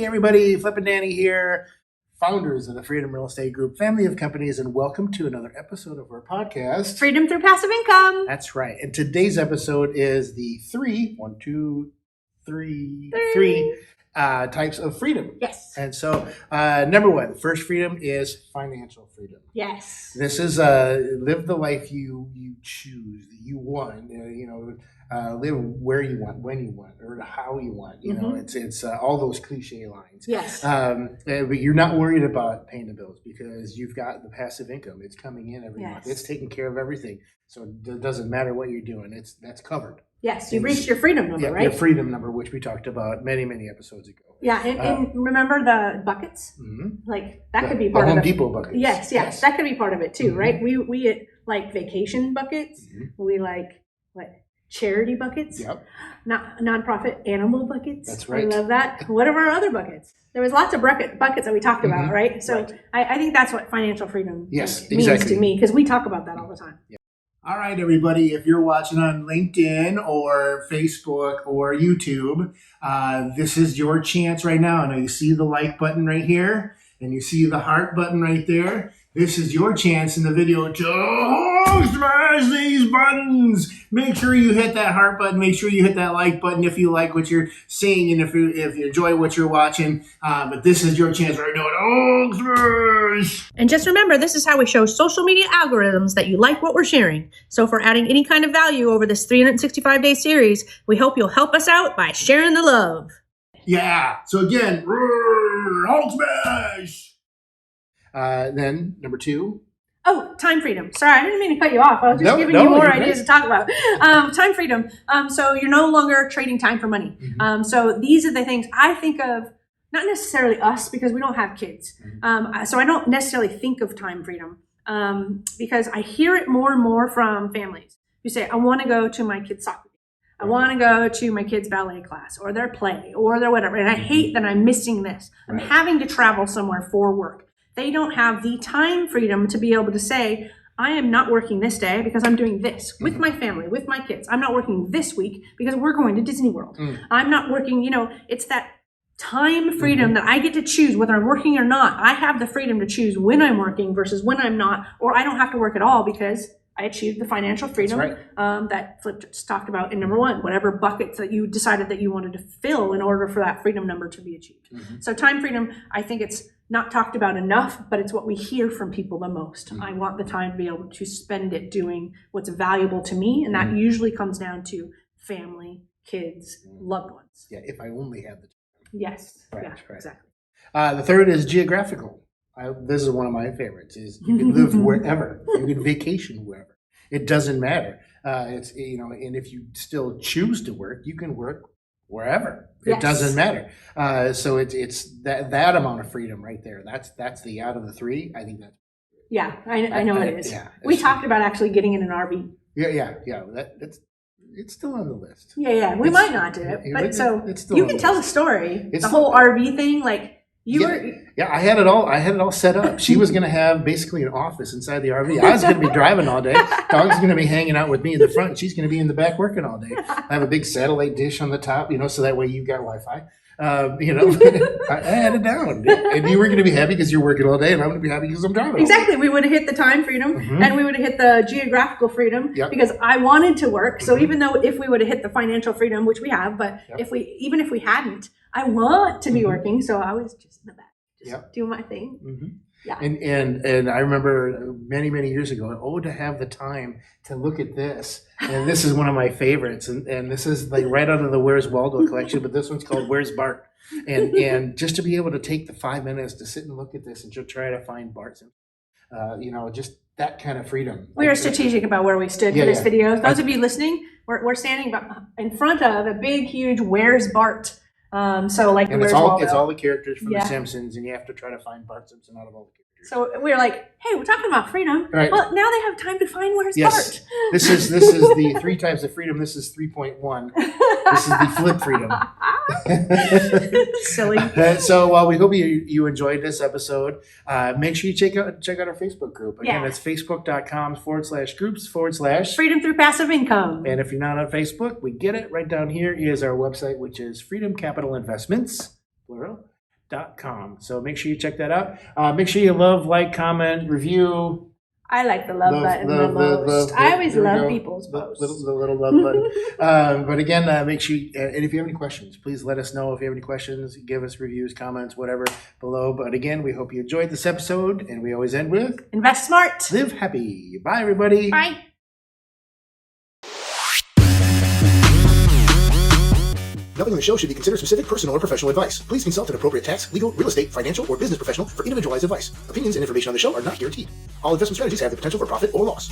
everybody, Flip and Danny here, founders of the Freedom Real Estate Group, family of companies, and welcome to another episode of our podcast, Freedom Through Passive Income. That's right. And today's episode is the three types of freedom. Yes. And so, number one, the first freedom is financial freedom. Yes. This is live the life you choose, that you want. Live where you want, when you want, or how you want. You know, it's all those cliche lines. Yes. But you're not worried about paying the bills because you've got the passive income. It's coming in every month. It's taking care of everything. So it doesn't matter what you're doing. That's covered. Yes, you've reached your freedom number, right? Your freedom number, which we talked about many episodes ago. Yeah, and remember the buckets? Mm-hmm. Like that could be part the of Home Depot buckets. Yes, that could be part of it too, right? We like vacation buckets. We like charity buckets. Yep. Nonprofit animal buckets. That's right. I love that. What are our other buckets? There was lots of buckets that we talked about, right? So right. I think that's what financial freedom means exactly. to me, because we talk about that all the time. Yeah. All right, everybody, if you're watching on LinkedIn or Facebook or YouTube, this is your chance right now. Now you see the like button right here and you see the heart button right there. This is your chance in the video to smash these buttons. Make sure you hit that heart button. Make sure you hit that like button if you like what you're seeing and if you enjoy what you're watching. But this is your chance right now. Smash! And just remember, this is how we show social media algorithms that you like what we're sharing. So if we're adding any kind of value over this 365-day series, we hope you'll help us out by sharing the love. Yeah. So again, Hulk smash! Then number two. Oh, time freedom. Sorry, I didn't mean to cut you off. I was just giving you more ideas to talk about. Time freedom. So you're no longer trading time for money. So these are the things I think of, not necessarily us because we don't have kids. So I don't necessarily think of time freedom because I hear it more and more from families who say, I want to go to my kid's soccer game. I want to go to my kid's ballet class or their play or their whatever. And I hate that I'm missing this. I'm having to travel somewhere for work. They don't have the time freedom to be able to say, I am not working this day because I'm doing this with my family, with my kids. I'm not working this week because we're going to Disney World. I'm not working, it's that time freedom that I get to choose whether I'm working or not. I have the freedom to choose when I'm working versus when I'm not, or I don't have to work at all because I achieved the financial freedom that Flip just talked about in number one, whatever buckets that you decided that you wanted to fill in order for that freedom number to be achieved. So time freedom, I think it's not talked about enough, but it's what we hear from people the most. I want the time to be able to spend it doing what's valuable to me, and that usually comes down to family, kids, loved ones. Yeah, if I only had the time. Yes. Right. Exactly. The third is geographical. This is one of my favorites. Is you can live wherever, you can vacation wherever. It doesn't matter. And if you still choose to work, you can work wherever. It doesn't matter. So it's that amount of freedom right there. That's the out of the three. I think that's. Yeah, I know it is. Yeah, we talked about actually getting in an RV. Yeah. It's still on the list. Yeah. We might not do it, but it's still you can tell the story. The whole RV thing, Yeah, I had it all set up. She was going to have basically an office inside the RV. I was going to be driving all day. Dog's going to be hanging out with me in the front. And she's going to be in the back working all day. I have a big satellite dish on the top, so that way you've got Wi-Fi. I had it down. And you were going to be happy because you're working all day, and I'm going to be happy because I'm driving. Exactly. We would have hit the time freedom, and we would have hit the geographical freedom because I wanted to work. So even though if we would have hit the financial freedom, which we have, but if we hadn't, I want to be working. So I was just in the back, just doing my thing. Yeah. And I remember many years ago, to have the time to look at this. And this is one of my favorites. And this is like right out of the Where's Waldo collection, but this one's called Where's Bart? And just to be able to take the 5 minutes to sit and look at this and to try to find Bart, just that kind of freedom. We were strategic about where we stood for this video. Those of you listening, we're standing in front of a big, huge Where's Bart? And it's all the characters from The Simpsons, and you have to try to find Bart Simpson out of all the characters. So we're like, hey, we're talking about freedom. Right. Well, now they have time to find Where's Bart. This is the three types of freedom. This is 3.1. This is the flip freedom. Silly. So we hope you enjoyed this episode. Make sure you check out our Facebook group. Again, it's facebook.com/groups/ Freedom Through Passive Income. And if you're not on Facebook, we get it. Right down here is our website, which is Freedom Capital Investments, plural, investmartlife.com. So make sure you check that out. Make sure you love, like, comment, review. I like the love button the most. I always love people's posts. The little love button. But again, make sure, and if you have any questions, please let us know. If you have any questions, give us reviews, comments, whatever below. But again, we hope you enjoyed this episode, and we always end with invest smart. Live happy. Bye, everybody. Bye. Nothing on the show should be considered specific, personal, or professional advice. Please consult an appropriate tax, legal, real estate, financial, or business professional for individualized advice. Opinions and information on the show are not guaranteed. All investment strategies have the potential for profit or loss.